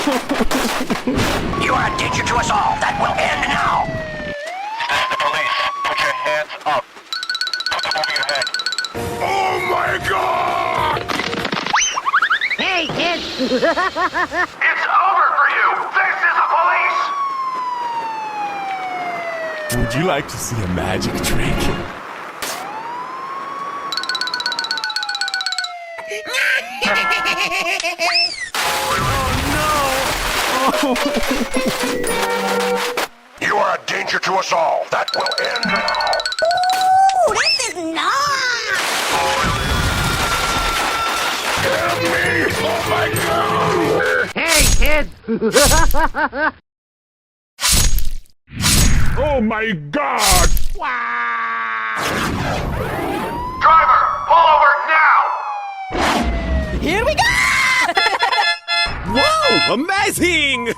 You are a danger to us all. That will end now. This is the police. Put your hands up. Put them over your head. Oh my God! Hey, kid! It's over for you. This is the police. Would you like to see a magic trick? You are a danger to us all. That will end now. Ooh, this is nice! Help me! Oh my God! Hey, kid! Oh my God! Driver, pull over now. Here we go! Wow! Amazing!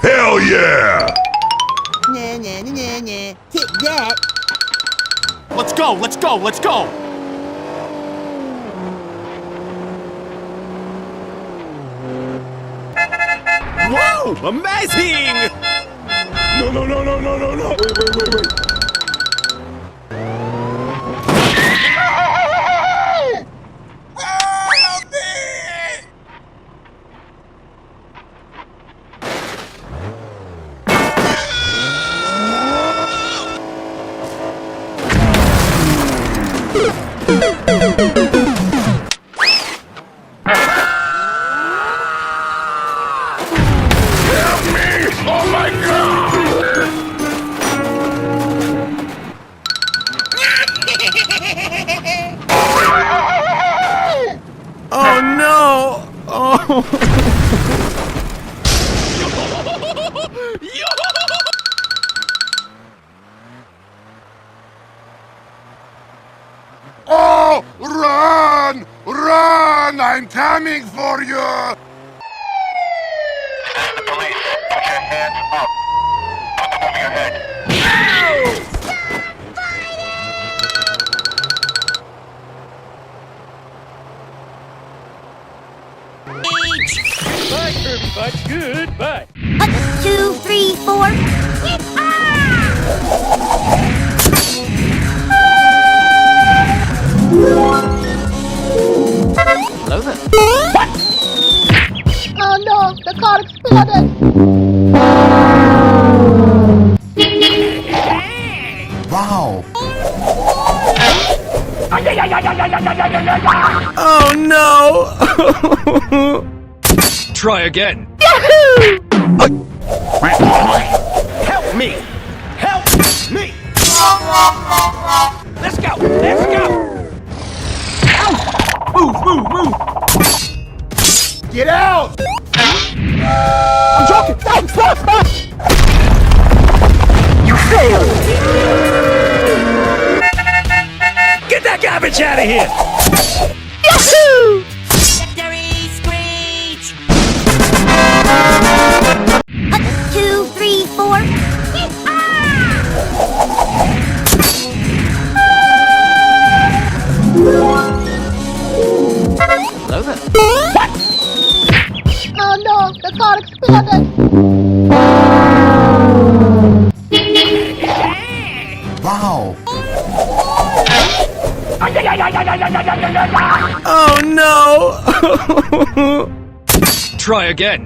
Hell yeah! Nah, nah, nah, nah, nah. Hit that. Let's go! Let's go! Let's go! Wow! Amazing! No, no, no, no, no, no, no! Wait, wait, wait, wait! Help me! Oh my God! Oh no! Oh! Oh! Run! Run! I'm coming for you! This is the police. Put your hands up. Put them over your head. Bye, Kirby Butts. Goodbye. 1, 2, 3, 4. Hello there. Oh no, the car exploded. Wow! Oh no! Try again. Help me! Help me! Let's go! Let's go! Move! Move! Move! Get out! I'm joking! No! Stop! Stop! You failed! Get that garbage out of here! Yahoo! Victory screech. 1, 2, 3, 4. Hello there. Oh no, the car exploded. Wow! Oh no! Try again.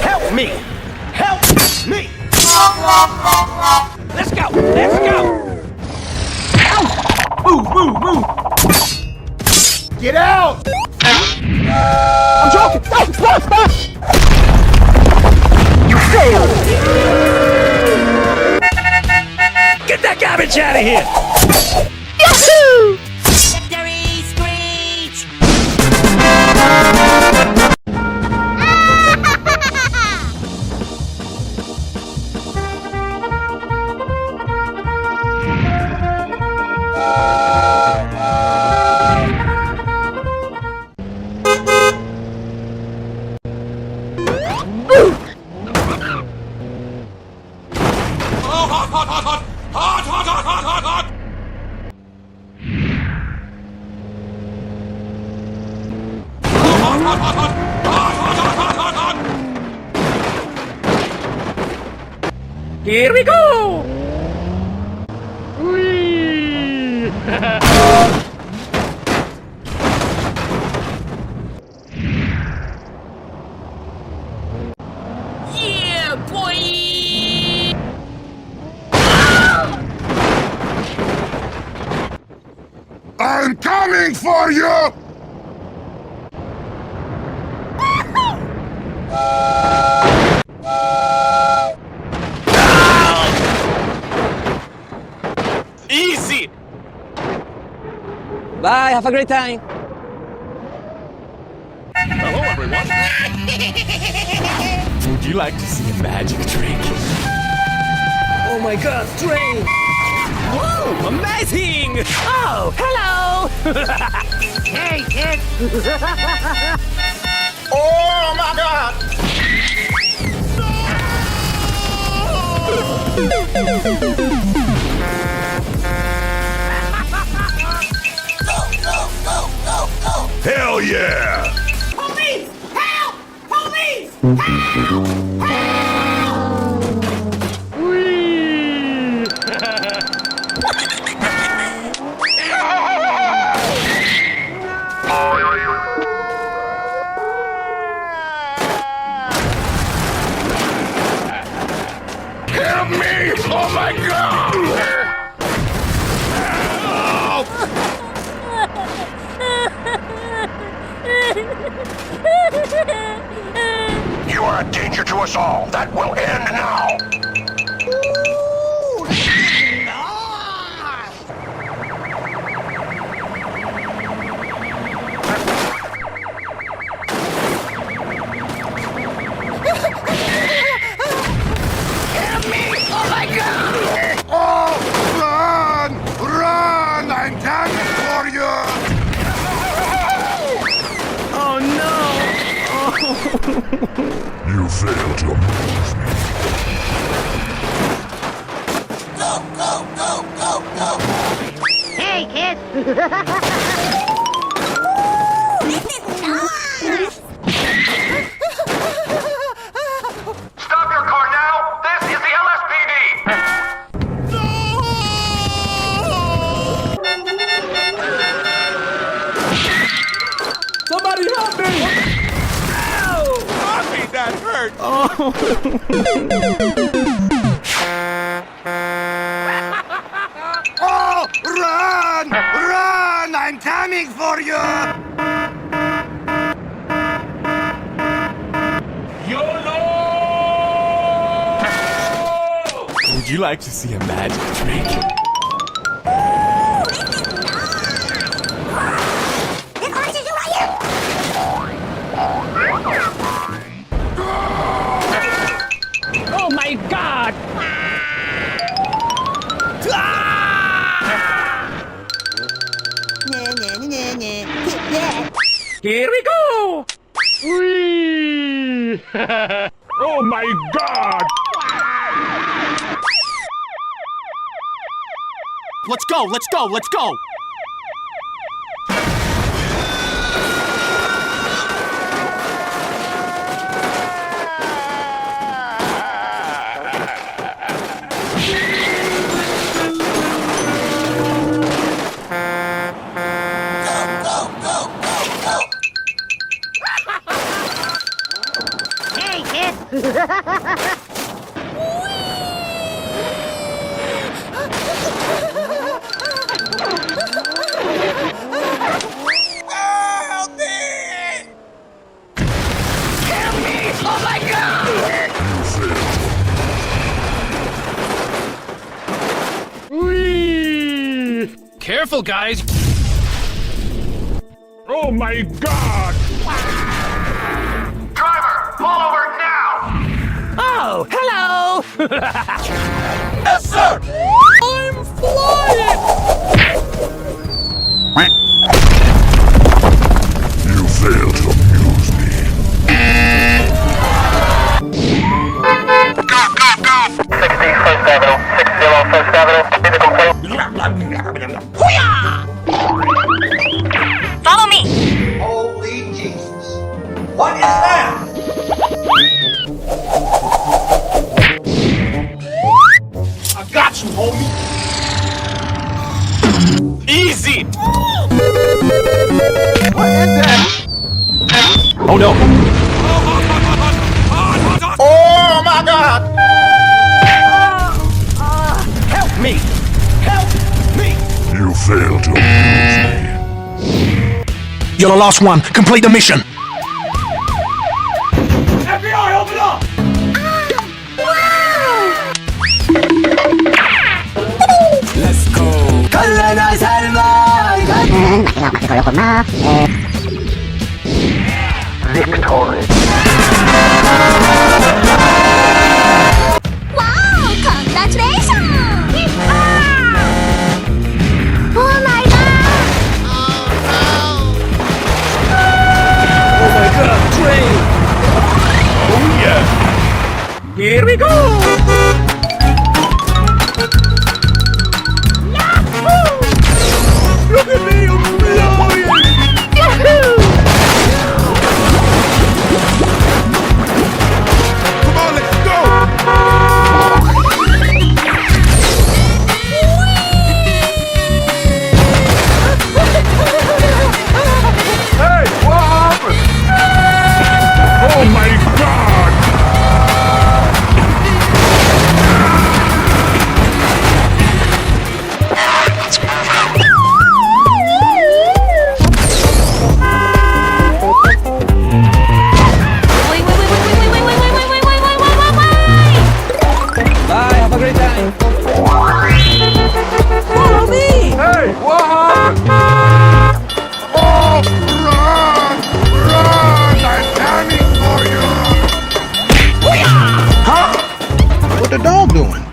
Help me! Help me! Let's go! Let's go! Move! Move! Move! Get out! I'm joking! No! Stop! Stop! You failed! Get that garbage out of here! Yahoo! Victory screech. Here we go! Yeah, boy! I'm coming for you! Easy! Bye, have a great time. Hello, everyone. Would you like to see a magic trick? Oh my god, train! Whoa, amazing! Oh, hello! Hey, kid! Oh my god! Hell yeah! Police! Help! Police! Help! Help me! Oh my god! You are a danger to us all. That will end now. Oh, run! Run! I'm coming for you! Oh no! You failed to move me. Hey, kid! Stop your car now! This is the LSPD! Somebody help me! Ow! Mommy, that hurt! Oh, run! Run! I'm coming for you! Would you like to see a magic trick? Oh my god! Nah, nah, nah, nah, nah. Take that. Here we go! Oh my god! Let's go! Let's go! Let's go! Hey, kid! Careful, guys. Oh my god! Driver, pull over now! Oh, hello! Yes, sir! I'm flying! You failed to amuse me. Go, go, go! 60 First Avenue. 60 First Avenue. Need a complaint? Follow me! Holy Jesus. What is that? Oh no! Oh my God! Help me! Help me! You failed to abuse me. You're the last one. Complete the mission. FBI, open up! Let's go! Wow! Congratulations! Oh my god! Oh my god, train! Oh yeah! Here we go! Look at me, I'm flying! Come on, let's go! Hey, what happened? Oh my God! Bye, have a great time! Follow me! Hey, what happened? Oh, run! Run! I'm coming for you! What the dog doing?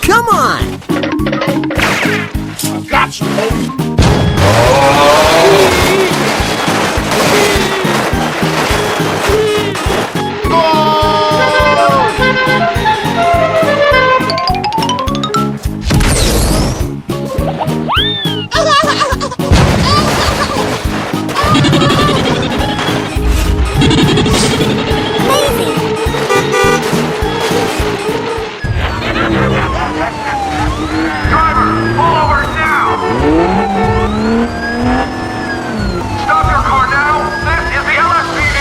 Come on! Driver, pull over now! Stop your car now! This is the LSPD!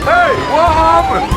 Hey, what happened?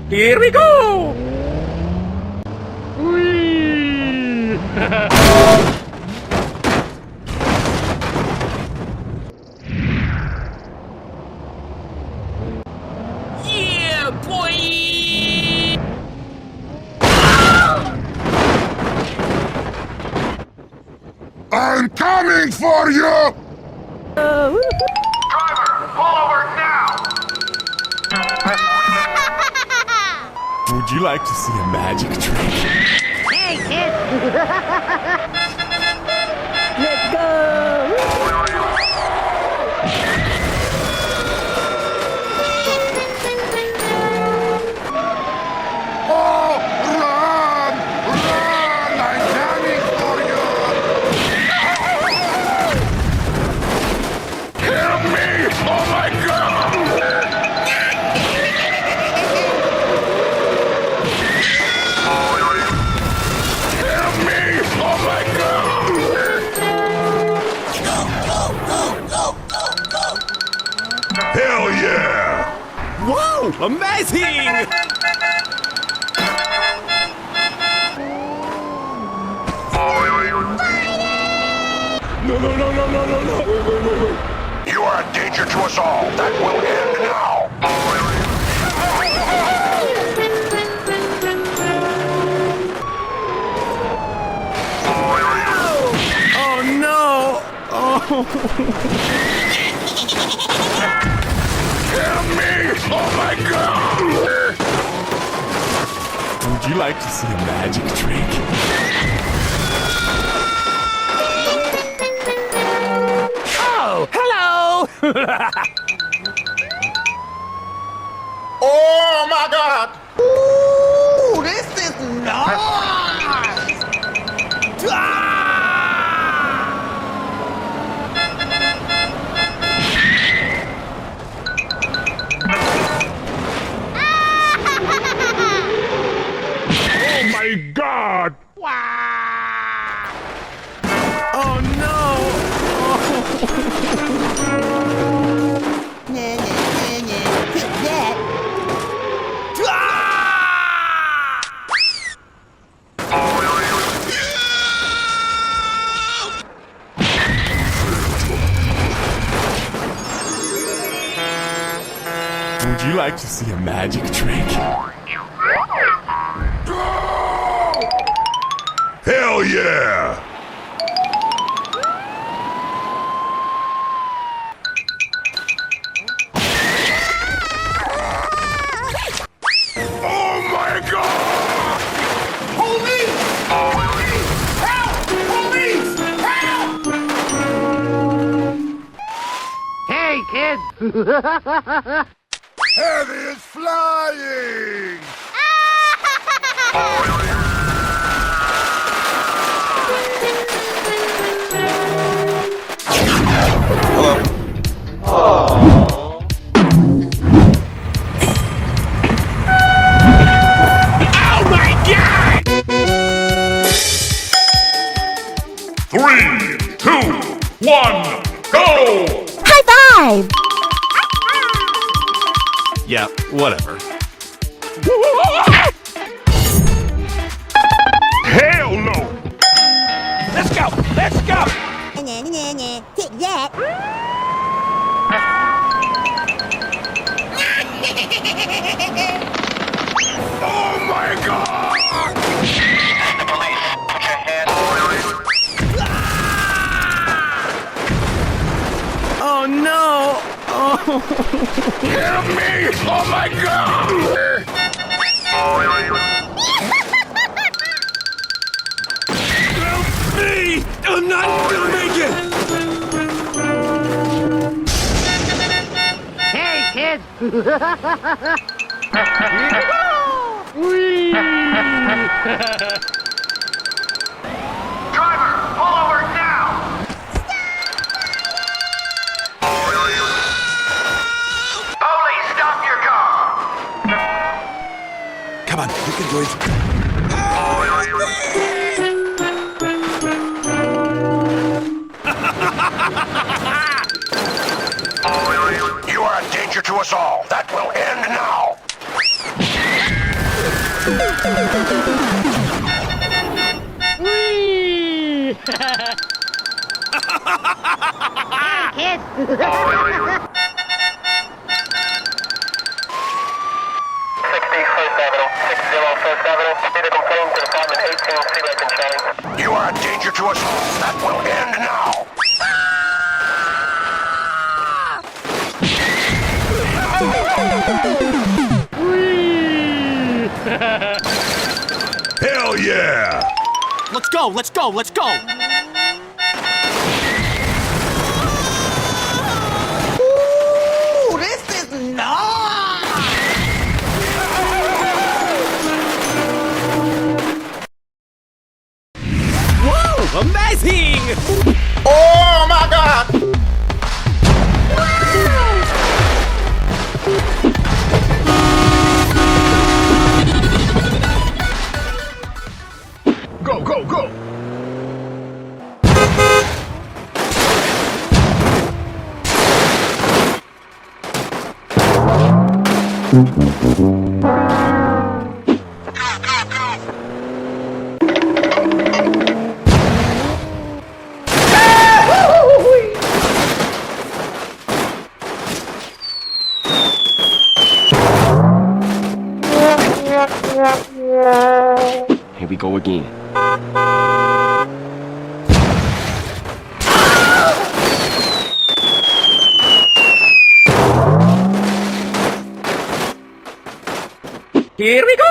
Here we go! Yeah, boy! I'm coming for you! Driver, pull over now! Would you like to see a magic trick? Hey, kid! Let's go! Oh, run! Run! I'm coming for you! Help me! Oh my God! Help me! Amazing! No, no, no, no, no, no, no. Wait. You are a danger to us all. That will end now. Oh no! Oh! Help me! Oh my God! Would you like to see a magic trick? Oh, hello! Oh my God! Ooh, this is nice. Oh my God! Oh no! Nah, nah, nah, nah. Take that. Would you like to see a magic trick? Hell yeah! Oh my God! Police! Police! Help! Police! Help! Hey, kids! Heavy is flying! Oh my god! 3, 2, 1, go! High five! Yeah, whatever. Hell no! Let's go! Let's go! Nah, nah, nah, nah. Take that. Oh my God! The police, put your hands Oh no! Oh! Help me! Oh my God! Help me! I'm not gonna make it! Hey, kids! Driver, pull over now! Police, stop your car! Come on, you can do it. You are a danger to us all. That will end now. Hey, kids! 60 Avenue, be the complaint to Department 18, see what I can change. You are a danger to us all. That will end now. Hell yeah! Let's go! Let's go! Let's go! Ooh, this is nice. Whoa! Amazing! Oh my God! Go, go, go! Here we go again. Here we go!